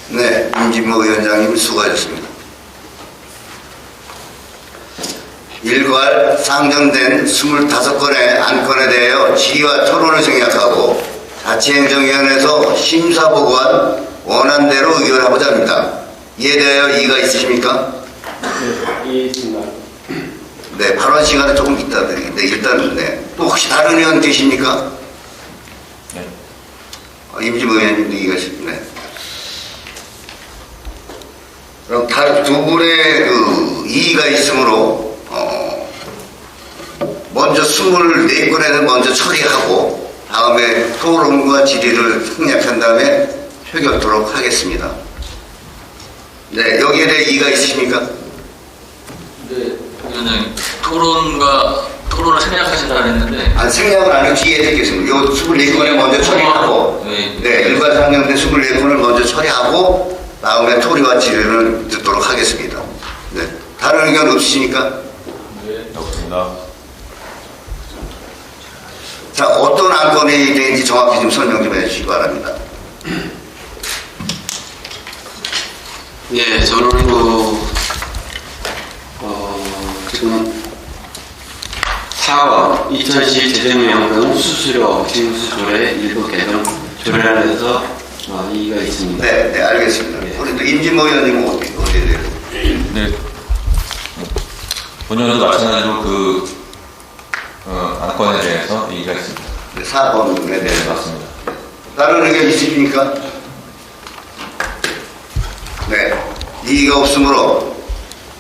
네, 임진모 위원장님 수고하셨습니다. 일괄 상정된 25건의 안건에 대하여 질의와 토론을 생략하고 자치행정위원회에서 심사보고한 원안대로 의결하고자 합니다. 이에 대하여 이의가 있으십니까? 네, 이해했습니다. 네, 발언 시간은 조금 이따 드리겠는데 일단 또 혹시 다른 의원 계십니까? 네. 임진모 의원님도 이의가 있습니다. 그럼 다른 두 분의 이의가 있으므로 먼저 24건에는 먼저 처리하고 다음에 토론과 질의를 생략한 다음에 표결토록 하겠습니다. 네, 여기에 대해 이의가 있으십니까? 네, 위원장님, 토론을 생략하신다 했는데. 아니, 생략을 안 하고 뒤에 듣겠습니다. 요 24건에 먼저 처리하고, 네, 일괄 상정된 24건을 먼저 처리하고, 다음에 토리와 질의를 듣도록 하겠습니다. 네. 다른 의견 없으십니까? 네. 없습니다. 자, 어떤 안건이 되는지 정확히 좀 설명 좀 해주시기 바랍니다. 예, 저는 지금 4번 2010 재정명등 수수료 징수 조례 일부 개정 조례안에서 이의가 있습니다. 네, 네, 알겠습니다. 네. 우리 또 임진모 의원님은 어디에 대해서? 네. 본연도 마찬가지로 안건에 대해서 얘기가 있습니다. 네, 4번에 네, 대해서. 맞습니다. 다른 의견 있으십니까? 네. 이의가 없으므로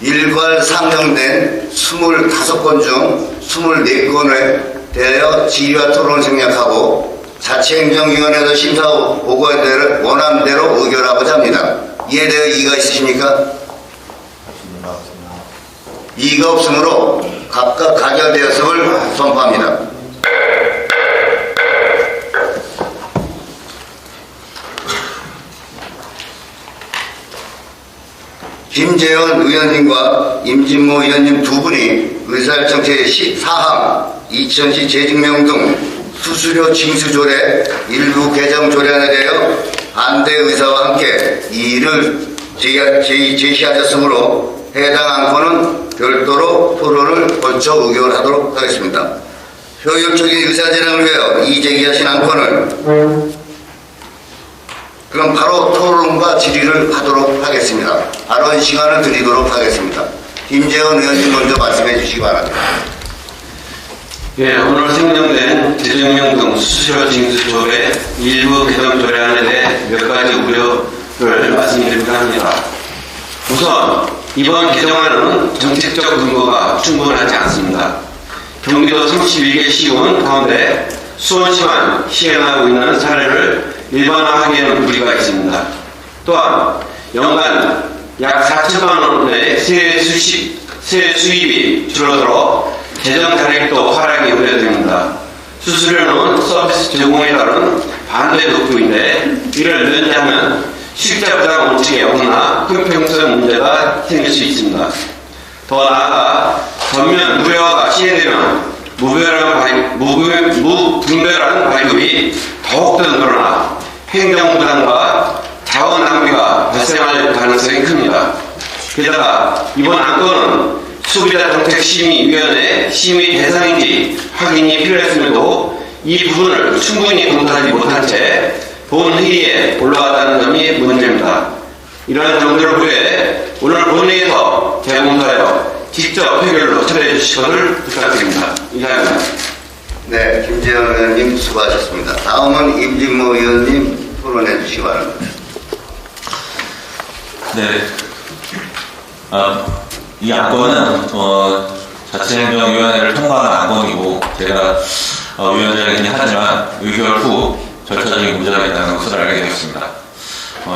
일괄 상정된 25건 중 24건에 대하여 질의와 토론을 생략하고 자치행정위원회에서 심사 보고에 대해 원안대로 의결하고자 합니다. 이에 대해 이의가 있으십니까? 맞습니다. 이의가 없으므로 각각 가결되었음을 선포합니다. 김재원 의원님과 임진모 의원님 두 분이 의사일정 제14항 2010 재직명등 수수료 징수조례 일부 개정 조례안에 대하여 반대 의사와 함께 이의를 제시하셨으므로 해당 안건은 별도로 토론을 거쳐 의결하도록 하겠습니다. 효율적인 의사진행을 위하여 이 제기하신 안건을 그럼 바로 토론과 질의를 하도록 하겠습니다. 발언 시간을 드리도록 하겠습니다. 김재원 의원님 먼저 말씀해 주시기 바랍니다. 예, 오늘 생정된 재정명등 수수료 징수 조례 일부 개정 조례안에 대해 몇 가지 우려를 말씀드리고자 합니다. 우선 이번 개정안은 정책적 근거가 충분하지 않습니다. 경기도 31개 시군 가운데 수원시만 시행하고 있는 사례를 일반화하기에는 무리가 있습니다. 또한 연간 약 4천만 원의 세외 수입이 줄어들어 재정 잔액도 하락이 우려됩니다. 수수료는 서비스 제공에 따른 반대 덕후인데 이를 면제하면 실자 부담 원칙에 어긋나 형평성 문제가 생길 수 있습니다. 더 나아가 전면 무료화가 시행되면 무분별한 발급이 더욱더 늘어나 행정부담과 자원 낭비가 발생할 가능성이 큽니다. 게다가 이번 안건은 소비자정책심의위원회 심의 대상인지 확인이 필요했음에도 이 부분을 충분히 검토하지 못한 채 본회의에 올라왔다는 점이 문제입니다. 이러한 점들을 고려해 오늘 본회의에서 재검토하여 직접 해결로 처리해 주실 것을 부탁드립니다. 이상입니다. 네, 김재원 의원님 수고하셨습니다. 다음은 임진모 의원님 토론해 주시기 바랍니다. 네. 이 안건은 자치행정위원회를 통과한 안건이고 제가 위원장이긴 하지만 의결 후 절차적인 문제가 있다는 것을 알게 되었습니다.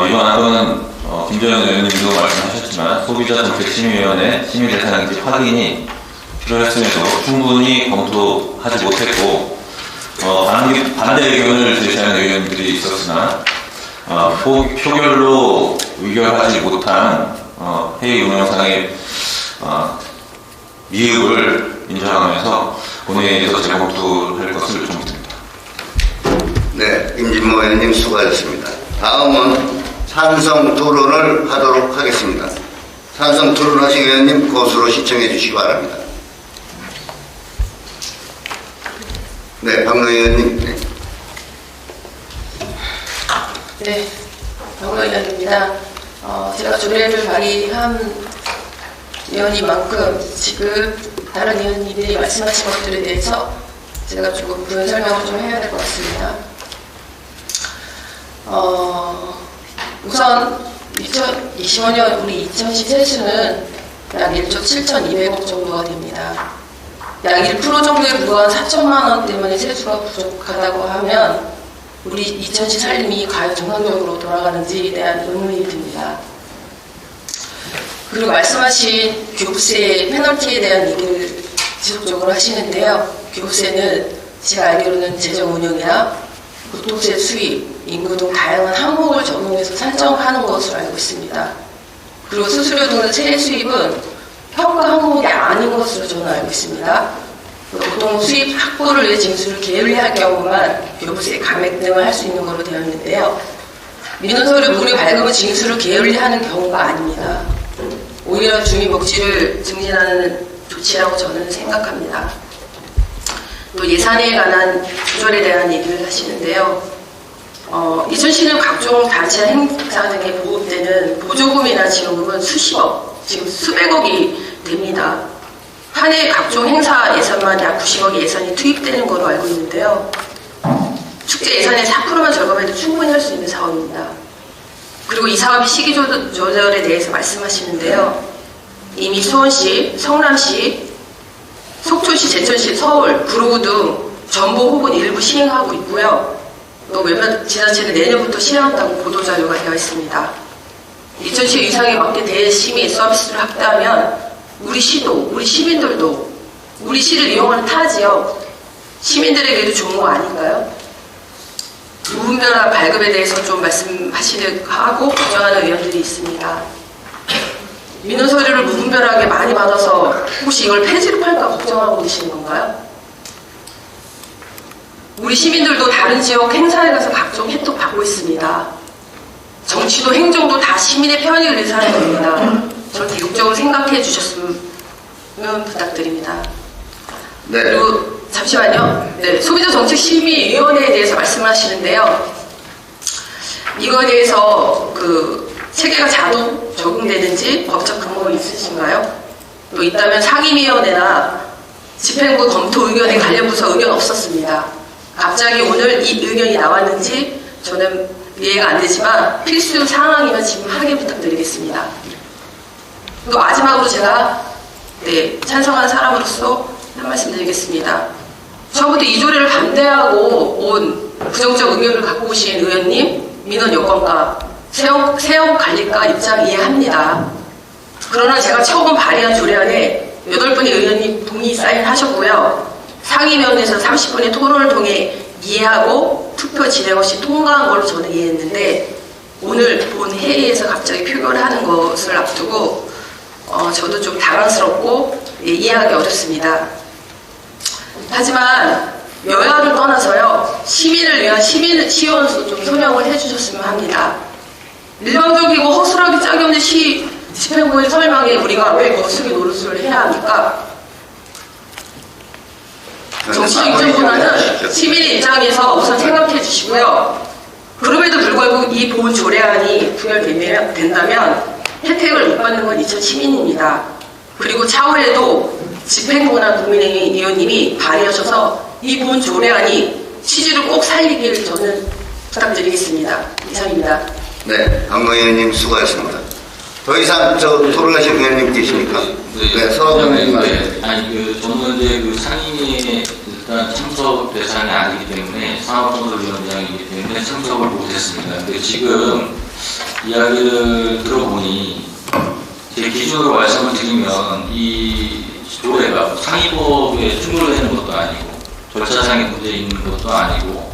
이번 안건은 김재원 의원님도 말씀하셨지만 소비자정책심의위원회 심의 대상인지 확인이 필요했음에도 충분히 검토하지 못했고 반대 의견을 제시하는 의원들이 있었으나 표결로 의결하지 못한 회의 운영상의 미흡을 인정하면서 본회의에서 재검토할 것을 요청드립니다. 네, 임진모 의원님 수고하셨습니다. 다음은 찬성 토론을 하도록 하겠습니다. 찬성 토론하신 의원님 곳으로 시청해 주시기 바랍니다. 네, 박노 의원님. 네. 네, 박노 의원입니다. 제가 조례를 발의한 의원님만큼 지금 다른 의원님들이 말씀하신 것들에 대해서 제가 조금 부연 설명을 좀 해야 될 것 같습니다. 우선 2025년 우리 이천시 세수는 약 1조 7,200억 정도가 됩니다. 약 1% 정도에 불과한 4천만 원 때문에 세수가 부족하다고 하면 우리 이천시 살림이 과연 정상적으로 돌아가는지에 대한 의문이 듭니다. 그리고 말씀하신 교부세 페널티에 대한 얘기를 지속적으로 하시는데요. 교부세는 제가 알기로는 재정 운영이나 교통세 수입, 인구 등 다양한 항목을 적용해서 산정하는 것으로 알고 있습니다. 그리고 수수료 등의 세례 수입은 평가 항목이 아닌 것으로 저는 알고 있습니다. 보통 수입 확보를 위해 징수를 게을리할 경우만 교부세 감액 등을 할 수 있는 것으로 되어 있는데요. 민원서류 무료 발급은 징수를 게을리하는 경우가 아닙니다. 오히려 주민 복지를 증진하는 조치라고 저는 생각합니다. 또 예산에 관한 조절에 대한 얘기를 하시는데요. 이천시는 각종 단체나 행사 등에 보급되는 보조금이나 지원금은 수십억, 지금 수백억이 됩니다. 한 해 각종 행사 예산만 약 90억의 예산이 투입되는 것으로 알고 있는데요. 축제 예산의 4%만 절감해도 충분히 할 수 있는 사업입니다. 그리고 이 사업의 시기 조절에 대해서 말씀하시는데요. 이미 수원시, 성남시, 속초시, 제천시, 서울, 구로구 등 전부 혹은 일부 시행하고 있고요. 또 몇몇 지자체는 내년부터 시행한다고 보도자료가 되어 있습니다. 이천시 위상에 맞게 대시민 서비스를 확대하면 우리 시도, 우리 시민들도 우리 시를 이용하는 타 지역 시민들에게도 좋은 거 아닌가요? 무분별한 발급에 대해서 좀 말씀하시고 걱정하는 의원들이 있습니다. 민원 서류를 무분별하게 많이 받아서 혹시 이걸 폐지로 팔까 걱정하고 계시는 건가요? 우리 시민들도 다른 지역 행사에 가서 각종 혜택 받고 있습니다. 정치도 행정도 다 시민의 편익을 위해서 하는 겁니다. 저를 개국적으로 생각해 주셨으면 부탁드립니다. 네. 그리고 잠시만요. 네, 소비자정책심의위원회에 대해서 말씀을 하시는데요. 이거에 대해서 그 체계가 자동 적용되는지 법적 근거가 있으신가요? 또 있다면 상임위원회나 집행부 검토 의견에 관련 부서 의견 없었습니다. 갑자기 오늘 이 의견이 나왔는지 저는 이해가 안 되지만 필수 상황이면 지금 하게 부탁드리겠습니다. 또 마지막으로 제가 찬성하는 사람으로서 한 말씀 드리겠습니다. 처음부터 이 조례를 반대하고 온 부정적 의견을 갖고 오신 의원님, 민원 여건과 세형 관리과 입장 이해합니다. 그러나 제가 처음 발의한 조례안에 8분의 의원님 동의 사인하셨고요. 상임위원회에서 30분의 토론을 통해 이해하고 투표 진행 없이 통과한 걸로 저는 이해했는데 오늘 본 회의에서 갑자기 표결을 하는 것을 앞두고 저도 좀 당황스럽고 이해하기 어렵습니다. 하지만 여야를 떠나서요. 시민을 위한 시의원수 좀 소명을 해주셨으면 합니다. 일방적이고 허술하게 짝이 없는 집행부의 설명에 우리가 왜 거수기 노릇을 해야 합니까? 정치적 입장보다는 시민의 입장에서 우선 생각해 주시고요. 그럼에도 불구하고 이 본 조례안이 부결된다면 혜택을 못 받는 건 이천 시민입니다. 그리고 차후에도 집행부나 국민의힘 의원님이 발의하셔서 이 본 조례안이 취지를 꼭 살리길 저는 부탁드리겠습니다. 이상입니다. 네, 박노 의원님 수고하셨습니다. 더 이상 토론하실 의원님 계십니까? 네, 서로 의원님. 아니, 저는 이제 그 상임위에 일단 참석 대상이 아니기 때문에 산업건설위원장이기 때문에 참석을 못했습니다. 근데 지금 이야기를 들어보니 제 기준으로 말씀을 드리면 이 조례가 상위법에 충돌되는 것도 아니고 절차상의 문제 있는 것도 아니고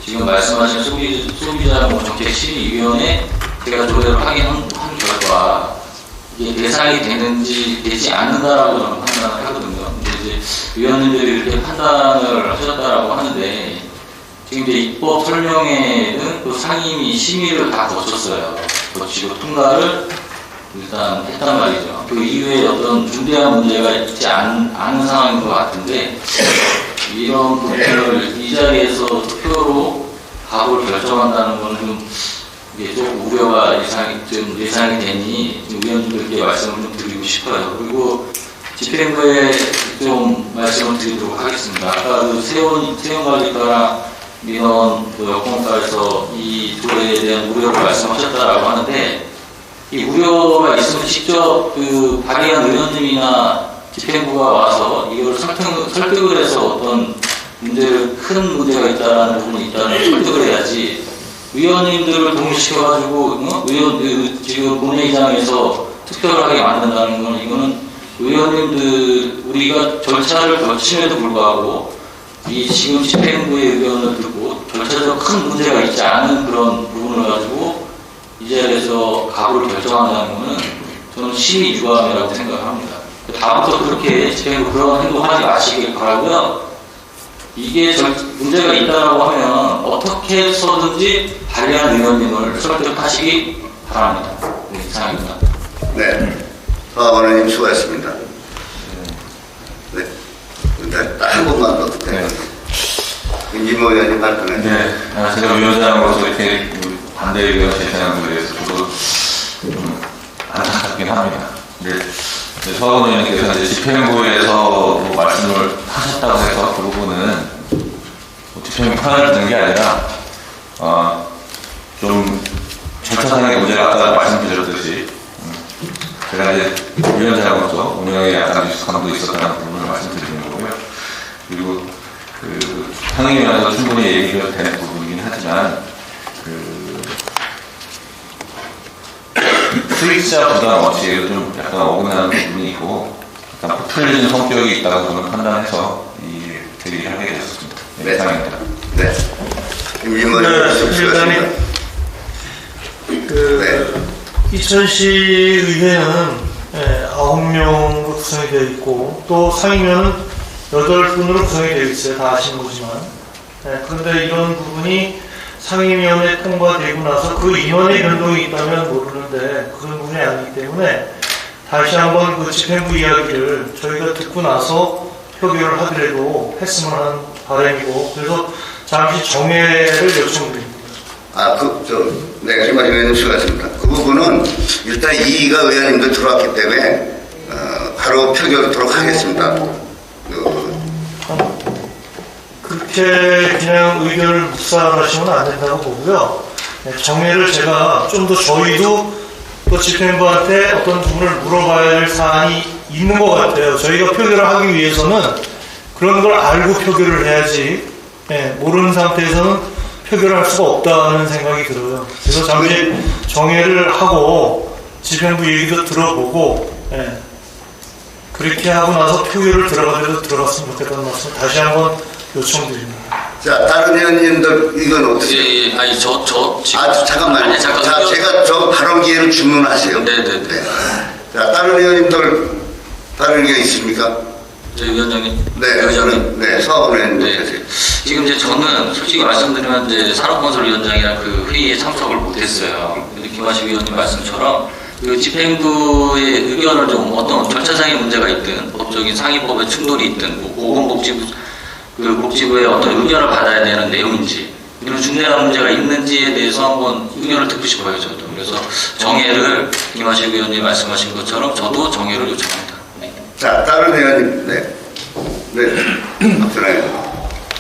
지금 말씀하신 소비자 정책심의위원회 제가 조례를 확인한 결과 이게 대상이 되는지 되지 않는다라고 저는 판단을 하거든요. 근데 이제 위원님들이 이렇게 판단을 하셨다라고 하는데 지금 이제 입법 설명회는 그 상임위 심의를 다 거쳤어요. 거치고 통과를 일단 했단 말이죠. 그 이후에 어떤 중대한 문제가 있지 않은 상황인 것 같은데, 이런 부분을 이 자리에서 투표로 각오를 결정한다는 것은 좀, 이게 좀 우려가 예상이 되니 좀 의원님들께 말씀을 좀 드리고 싶어요. 그리고 집행부에 좀 말씀을 드리도록 하겠습니다. 아까 그 세원관리과랑 민원 여건과에서 이 조례에 대한 우려를 말씀하셨다라고 하는데, 이 우려가 있으면 직접 그 발의한 의원님이나 집행부가 와서 이걸 설득을 해서 어떤 큰 문제가 있다는 부분이 있다는 설득을 해야지, 의원님들을 동의시켜가지고 지금 본회의장에서 투표를 하게 만든다는 건, 이거는 의원님들 우리가 절차를 거침에도 불구하고 이 지금 집행부의 의견을 듣고 절차적 큰 문제가 있지 않은 그런 부분을 가지고 이 자리에서 각오를 결정한다는 것은 저는 심히 유감이라고 생각합니다. 다음부터 그렇게 집행부 그런 행동하지 마시길 바라고요. 이게 문제가 있다고 하면 어떻게 해서든지 발의한 의원님을 설득하시기 바랍니다. 네, 이상입니다. 네. 서하원님 수고하셨습니다. 네. 한 번만 더 부탁드립니다. 임진모 의원님 발표해 주세요. 네, 제가 위원장으로서 이렇게 반대 의견을 제시하는 것에 대해서 저도 좀 안타깝긴 합니다. 서하원 의원님께서 이제 집행부에서 뭐 말씀을 하셨다고 해서 그 부분은 집행부 편을 드는 게 아니라 좀 절차상의 문제가 아까 말씀드렸듯이 제가 이제 위원장으로서 운영에 약간 미숙함도 있었다는 부분을 말씀드리는 거고요. 그리고 그 상임위원회에서 충분히 얘기가 되는 부분이긴 하지만 수익자 부담 원칙에 좀 약간 어긋나는 부분이 있고 약간 부풀리는 성격이 있다고 저는 판단해서 이 대리를 하게 되었습니다. 네, 이상입니다. 네. 임진모 의원님 수고하셨습니다. 이천시 의회는 9명으로 구성이 되어 있고, 또 상임위원은 8분으로 구성이 되어 있어요. 다 아시는 거지만. 그런데 이런 부분이 상임위원회 통과되고 나서 그 인원의 변동이 있다면 모르는데 그런 부분이 아니기 때문에 다시 한번 그 집행부 이야기를 저희가 듣고 나서 표결을 하더라도 했으면 하는 바람이고, 그래서 잠시 정회를 요청드립니다. 네, 김만희 의원님 수고하셨습니다. 그 부분은 일단 이의가 의원님들 들어왔기 때문에 바로 표결하도록 하겠습니다. 그렇게 그냥 의견을 묵살하시면 안 된다고 보고요. 정회를 제가 좀 더 저희도 또 집행부한테 어떤 부분을 물어봐야 할 사안이 있는 것 같아요. 저희가 표결을 하기 위해서는 그런 걸 알고 표결을 해야지, 모르는 상태에서는 표결을 할 수가 없다는 생각이 들어요. 그래서 잠시 정회를 하고 집행부 얘기도 들어보고, 그렇게 하고 나서 표결을 들어가더라도 들어갔으면 좋겠다는 말씀 다시 한번 요청드립니다. 자, 다른 의원님들 이건 어떻게? 예, 아니 저 지금 잠깐만요. 아니, 잠깐. 자, 제가 발언 기회를 주문하세요. 네네네. 네. 자, 다른 의원님들 다른 의견 있습니까? 저희 위원장님. 네, 위원장님. 네, 서하원 의원님 네. 하세요. 지금 이제 저는 솔직히 말씀드리면 이제 산업건설위원장이랑 그 회의에 참석을 못했어요. 근데 김하식 위원님 말씀처럼 그 집행부의 의견을 좀 어떤 절차상의 문제가 있든 법적인 상위법의 충돌이 있든 뭐 보건복지부의 어떤 의견을 받아야 되는 내용인지 이런 중대한 문제가 있는지에 대해서 한번 의견을 듣고 싶어요. 저도. 그래서 정회를 김하식 위원님 말씀하신 것처럼 저도 정회를 요청합니다. 네. 자, 다른 의원님, 네, 박준하 의원님.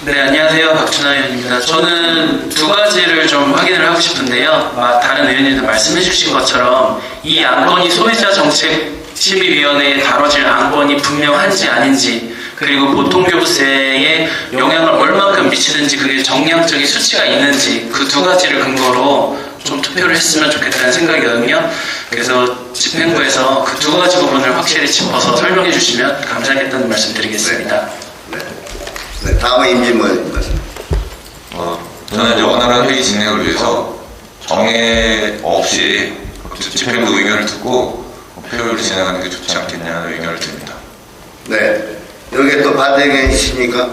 네, 안녕하세요. 박준하 의원입니다. 저는 두 가지를 좀 확인을 하고 싶은데요. 다른 의원님들 말씀해 주신 것처럼 이 안건이 소비자 정책 심의위원회에 다뤄질 안건이 분명한지 아닌지, 그리고 보통교부세에 영향을 얼만큼 미치는지 그게 정량적인 수치가 있는지 그 두 가지를 근거로 좀 투표를 했으면 좋겠다는 생각이거든요. 그래서 집행부에서 그 두 가지 부분을 확실히 짚어서 설명해 주시면 감사하겠다는 말씀 드리겠습니다. 네, 다음은 임진모 의원님 말씀. 저는 이제 원활한 회의 진행을 위해서 정회 없이 집행부 의견을 듣고 표결을 진행하는 게 좋지 않겠냐는 의견을 드립니다. 네, 여기에 또 반대 의견 있습니까?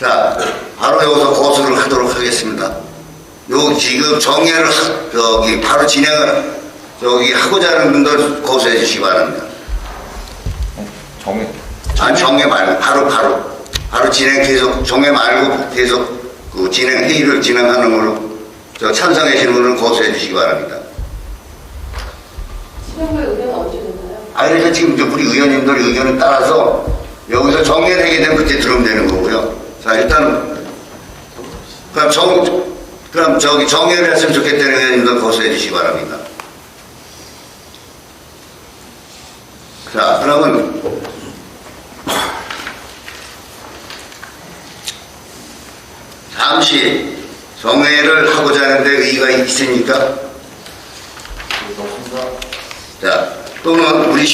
자, 바로 여기서 고소를 하도록 하겠습니다. 요 지금 정례를 바로 진행을 하고자 하는 분들 고소해 주시기 바랍니다. 아니, 정례 말고 바로 진행 계속 정례 말고 계속 그 진행 회의를 진행하는 걸로 찬성하시는 분은 고소해 주시기 바랍니다. 시정부의 의견은 언제 되나요? 그래서 지금 우리 의원님들 의견을 따라서 여기서 정례를 하게 되면 그때 들으면 되는 거고요. 자, 일단 그럼 정례를 했으면 좋겠다는 의원님들 고소해 주시기 바랍니다. 자, 그러면 잠시 정회를 하고자 하는데 의의가 있으니까 자, 또는 우리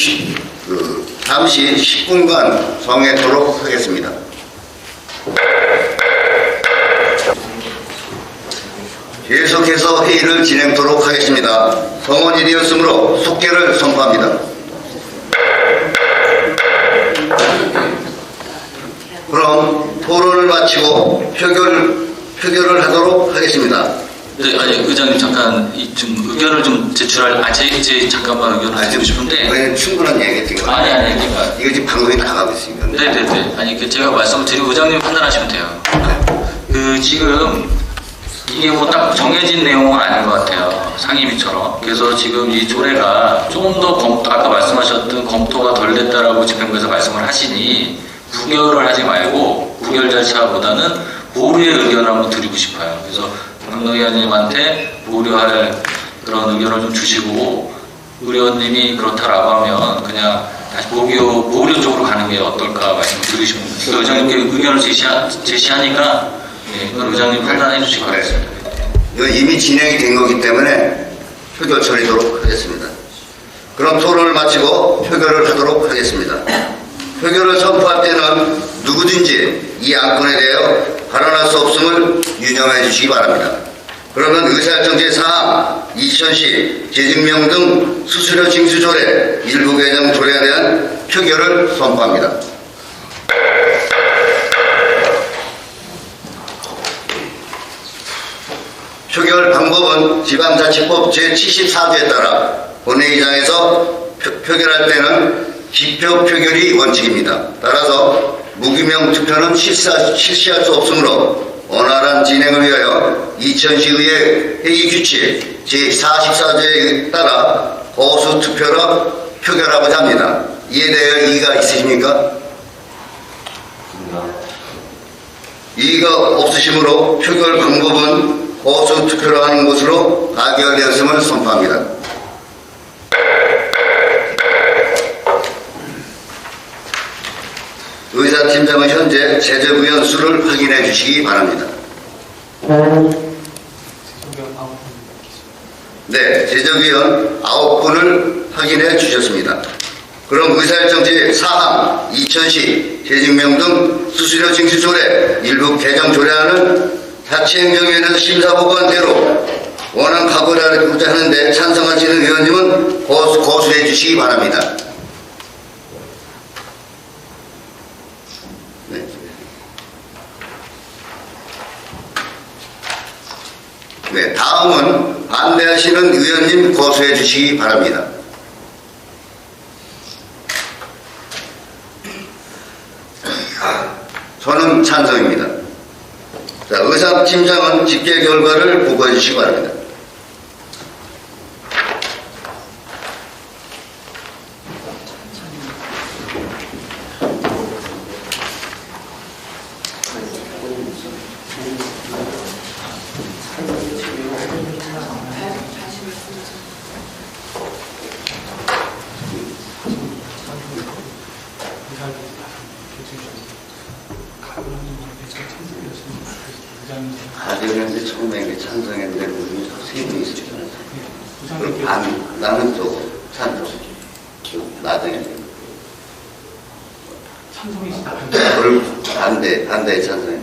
잠시 10분간 정회토록 하겠습니다. 계속해서 회의를 진행토록 하겠습니다. 성원이 되었으므로 속개를 선포합니다. 그럼 토론을 마치고 표결을 하도록 하겠습니다. 네, 아니 의장님 잠깐 좀 의견을 좀 제출할 이제 잠깐만 의견을 드리고 싶은데 충분한 얘기했던 거 아니 그러니까 이거 지금 방송이 나가고 있으니까. 네네네 아니 제가 말씀을 드리고 의장님 판단하시면 돼요. 지금 이게 뭐 딱 정해진 내용은 아닌 것 같아요. 상임위처럼. 그래서 지금 이 조례가 좀 더 아까 말씀하셨던 검토가 덜 됐다라고 집행부에서 말씀을 하시니 부결을 하지 말고 부결 절차보다는 보류의 의견을 한번 드리고 싶어요. 그래서 강동 의원님한테 보류할 그런 의견을 좀 주시고 의원님이 그렇다라고 하면 그냥 다시 보류 쪽으로 가는 게 어떨까 말씀을 드리고 싶습니다. 의장님께 의견을 제시하니까 그건 의장님 판단해 주시기 바라겠습니다. 이거 이미 진행이 된 거기 때문에 표결 처리하도록 하겠습니다. 그럼 토론을 마치고 표결을 하도록 하겠습니다. 표결을 선포할 때는 누구든지 이 안건에 대하여 발언할 수 없음을 유념해 주시기 바랍니다. 그러면 의사일정 제4항 2000시 재증명 등 수수료 징수 조례 일부 개정 조례에 대한 표결을 선포합니다. 표결 방법은 지방자치법 제74조에 따라 본회의장에서 표결할 때는 기표 표결이 원칙입니다. 따라서 무기명 투표는 실시할 수 없으므로 원활한 진행을 위하여 2000시의회 회의 규칙 제44조에 따라 거수 투표로 표결하고자 합니다. 이에 대해 이의가 있으십니까? 이의가 없으시므로 표결 방법은 거수 투표로 하는 것으로 가결되었음을 선포합니다. 의사팀장은 현재 제적의원 수를 확인해 주시기 바랍니다. 네, 제적의원 9분을 확인해 주셨습니다. 그럼 의사일정 제4항 2000시 재증명 등 수수료 징수 조례 일부 개정 조례안은 자치행정위원회에서 심사보고한 대로 원안 가고자 하는데 찬성하시는 의원님은 고수해 주시기 바랍니다. 네. 네, 다음은 반대하시는 의원님 고수해 주시기 바랍니다. 저는 찬성입니다. 자, 의사팀장은 집계 결과를 보고해 주시기 바랍니다. 가결했는데 처음에 찬성했는데 우리 세 분이 있었잖아요. 나는 또 찬성. 나중에. 찬성이시다. 반대 찬성해.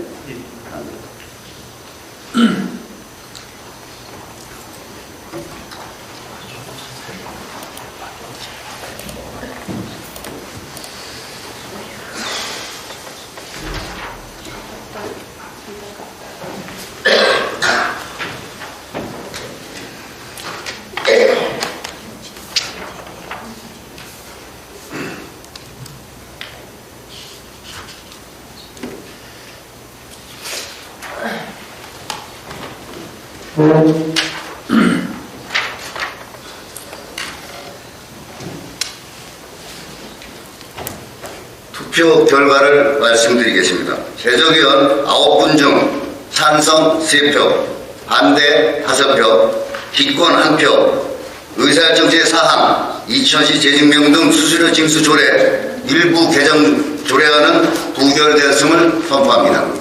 투표 결과를 말씀드리겠습니다. 제적의원 9분 중 찬성 3표, 반대 5표, 기권 1표, 의사결정제 사항, 이천시 재직명 등 수수료 징수 조례 일부 개정 조례안은 부결되었음을 선포합니다.